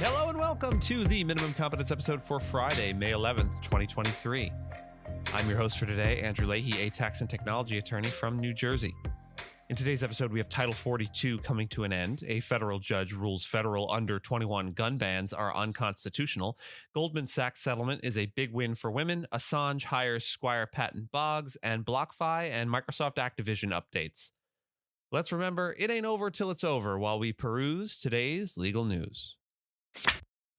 Hello and welcome to the Minimum Competence episode for Friday, May 11th, 2023. I'm your host for today, Andrew Leahy, a tax and technology attorney from New Jersey. In today's episode, we have Title 42 coming to an end. A federal judge rules federal under 21 gun bans are unconstitutional. Goldman Sachs settlement is a big win for women. Assange hires Squire Patton Boggs, and BlockFi and Microsoft Activision updates. Let's remember, it ain't over till it's over while we peruse today's legal news.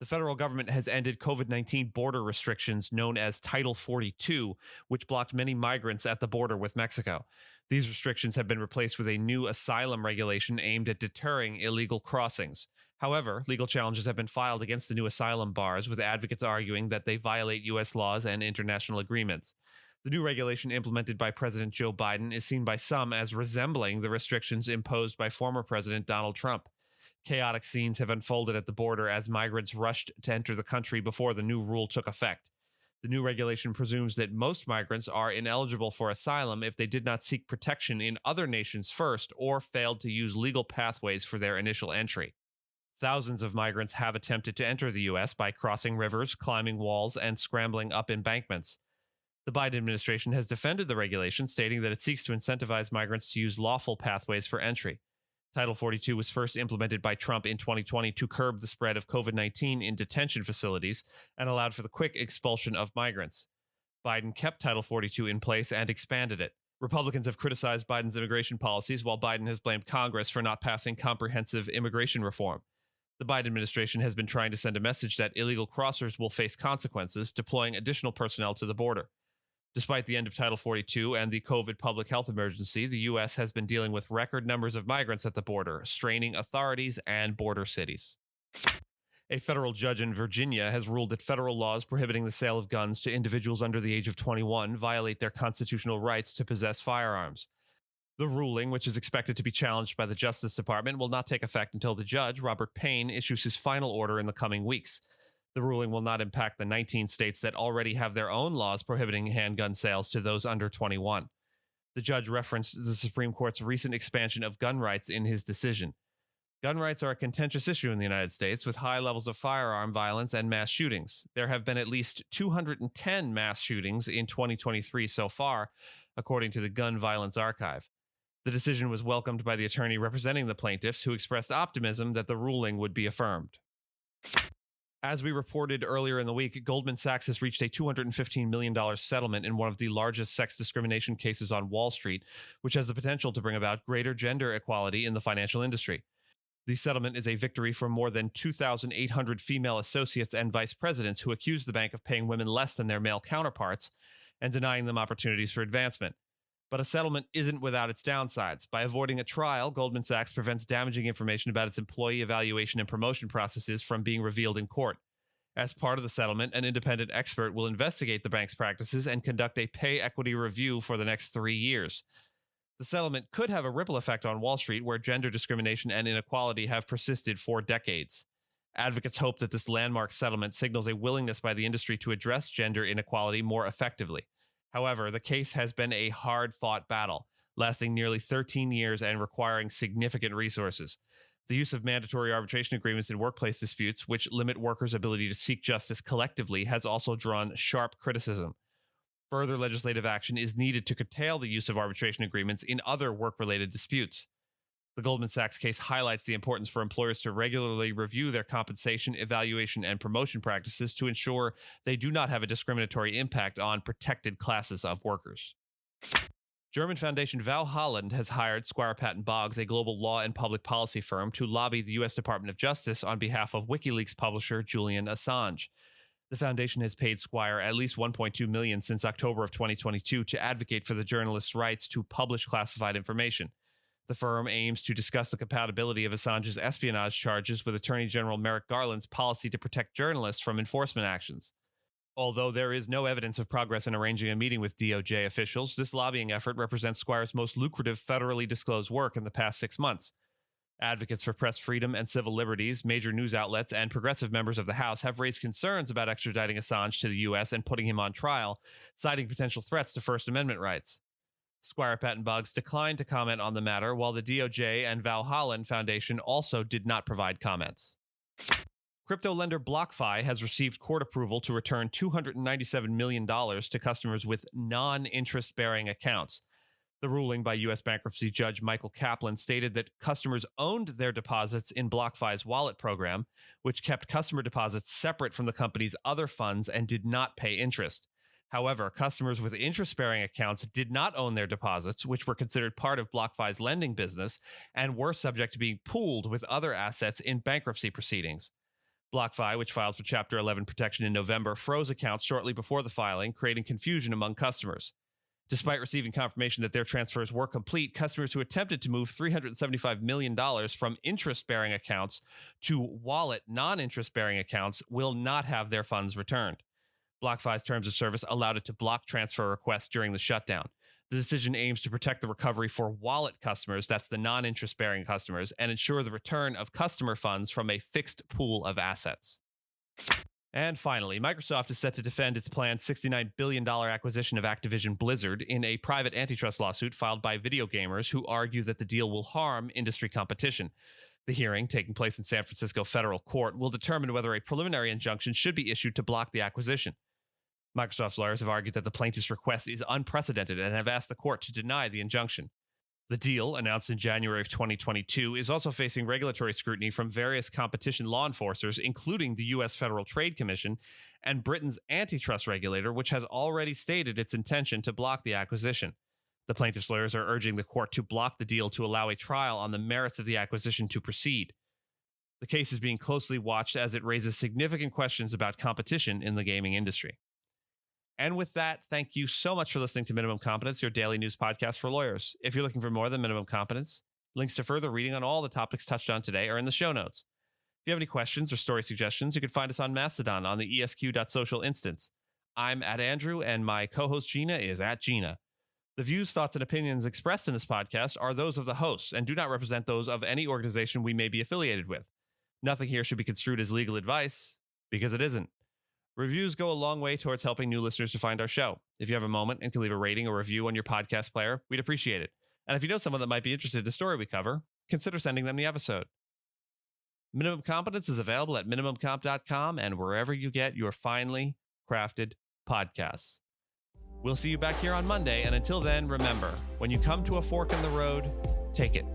The federal government has ended COVID-19 border restrictions known as Title 42, which blocked many migrants at the border with Mexico. These restrictions have been replaced with a new asylum regulation aimed at deterring illegal crossings. However, legal challenges have been filed against the new asylum bars, with advocates arguing that they violate U.S. laws and international agreements. The new regulation implemented by President Joe Biden is seen by some as resembling the restrictions imposed by former President Donald Trump. Chaotic scenes have unfolded at the border as migrants rushed to enter the country before the new rule took effect. The new regulation presumes that most migrants are ineligible for asylum if they did not seek protection in other nations first or failed to use legal pathways for their initial entry. Thousands of migrants have attempted to enter the U.S. by crossing rivers, climbing walls, and scrambling up embankments. The Biden administration has defended the regulation, stating that it seeks to incentivize migrants to use lawful pathways for entry. Title 42 was first implemented by Trump in 2020 to curb the spread of COVID-19 in detention facilities and allowed for the quick expulsion of migrants. Biden kept Title 42 in place and expanded it. Republicans have criticized Biden's immigration policies, while Biden has blamed Congress for not passing comprehensive immigration reform. The Biden administration has been trying to send a message that illegal crossers will face consequences, deploying additional personnel to the border. Despite the end of Title 42 and the COVID public health emergency, the U.S. has been dealing with record numbers of migrants at the border, straining authorities and border cities. A federal judge in Virginia has ruled that federal laws prohibiting the sale of guns to individuals under the age of 21 violate their constitutional rights to possess firearms. The ruling, which is expected to be challenged by the Justice Department, will not take effect until the judge, Robert Payne, issues his final order in the coming weeks. The ruling will not impact the 19 states that already have their own laws prohibiting handgun sales to those under 21. The judge referenced the Supreme Court's recent expansion of gun rights in his decision. Gun rights are a contentious issue in the United States, with high levels of firearm violence and mass shootings. There have been at least 210 mass shootings in 2023 so far, according to the Gun Violence Archive. The decision was welcomed by the attorney representing the plaintiffs, who expressed optimism that the ruling would be affirmed. As we reported earlier in the week, Goldman Sachs has reached a $215 million settlement in one of the largest sex discrimination cases on Wall Street, which has the potential to bring about greater gender equality in the financial industry. The settlement is a victory for more than 2,800 female associates and vice presidents who accuse the bank of paying women less than their male counterparts and denying them opportunities for advancement. But a settlement isn't without its downsides. By avoiding a trial, Goldman Sachs prevents damaging information about its employee evaluation and promotion processes from being revealed in court. As part of the settlement, an independent expert will investigate the bank's practices and conduct a pay equity review for the next 3 years. The settlement could have a ripple effect on Wall Street, where gender discrimination and inequality have persisted for decades. Advocates hope that this landmark settlement signals a willingness by the industry to address gender inequality more effectively. However, the case has been a hard-fought battle, lasting nearly 13 years and requiring significant resources. The use of mandatory arbitration agreements in workplace disputes, which limit workers' ability to seek justice collectively, has also drawn sharp criticism. Further legislative action is needed to curtail the use of arbitration agreements in other work-related disputes. The Goldman Sachs case highlights the importance for employers to regularly review their compensation, evaluation, and promotion practices to ensure they do not have a discriminatory impact on protected classes of workers. German foundation Val Holland has hired Squire Patton Boggs, a global law and public policy firm, to lobby the U.S. Department of Justice on behalf of WikiLeaks publisher Julian Assange. The foundation has paid Squire at least $1.2 million since October of 2022 to advocate for the journalist's rights to publish classified information. The firm aims to discuss the compatibility of Assange's espionage charges with Attorney General Merrick Garland's policy to protect journalists from enforcement actions. Although there is no evidence of progress in arranging a meeting with DOJ officials, this lobbying effort represents Squire's most lucrative federally disclosed work in the past 6 months. Advocates for press freedom and civil liberties, major news outlets, and progressive members of the House have raised concerns about extraditing Assange to the U.S. and putting him on trial, citing potential threats to First Amendment rights. Squire Patton Boggs declined to comment on the matter, while the DOJ and Val Holland Foundation also did not provide comments. Crypto lender BlockFi has received court approval to return $297 million to customers with non-interest-bearing accounts. The ruling by U.S. bankruptcy judge Michael Kaplan stated that customers owned their deposits in BlockFi's wallet program, which kept customer deposits separate from the company's other funds and did not pay interest. However, customers with interest-bearing accounts did not own their deposits, which were considered part of BlockFi's lending business and were subject to being pooled with other assets in bankruptcy proceedings. BlockFi, which filed for Chapter 11 protection in November, froze accounts shortly before the filing, creating confusion among customers. Despite receiving confirmation that their transfers were complete, customers who attempted to move $375 million from interest-bearing accounts to wallet non-interest-bearing accounts will not have their funds returned. BlockFi's terms of service allowed it to block transfer requests during the shutdown. The decision aims to protect the recovery for wallet customers, that's the non-interest-bearing customers, and ensure the return of customer funds from a fixed pool of assets. And finally, Microsoft is set to defend its planned $69 billion acquisition of Activision Blizzard in a private antitrust lawsuit filed by video gamers who argue that the deal will harm industry competition. The hearing, taking place in San Francisco federal court, will determine whether a preliminary injunction should be issued to block the acquisition. Microsoft's lawyers have argued that the plaintiff's request is unprecedented and have asked the court to deny the injunction. The deal, announced in January of 2022, is also facing regulatory scrutiny from various competition law enforcers, including the U.S. Federal Trade Commission and Britain's antitrust regulator, which has already stated its intention to block the acquisition. The plaintiff's lawyers are urging the court to block the deal to allow a trial on the merits of the acquisition to proceed. The case is being closely watched as it raises significant questions about competition in the gaming industry. And with that, thank you so much for listening to Minimum Competence, your daily news podcast for lawyers. If you're looking for more than Minimum Competence, links to further reading on all the topics touched on today are in the show notes. If you have any questions or story suggestions, you can find us on Mastodon on the esq.social instance. I'm @Andrew, and my co-host Gina is @Gina. The views, thoughts, and opinions expressed in this podcast are those of the hosts and do not represent those of any organization we may be affiliated with. Nothing here should be construed as legal advice, because it isn't. Reviews go a long way towards helping new listeners to find our show. If you have a moment and can leave a rating or review on your podcast player, we'd appreciate it. And if you know someone that might be interested in the story we cover, consider sending them the episode. Minimum Competence is available at minimumcomp.com and wherever you get your finely crafted podcasts. We'll see you back here on Monday, and until then, remember, when you come to a fork in the road, take it.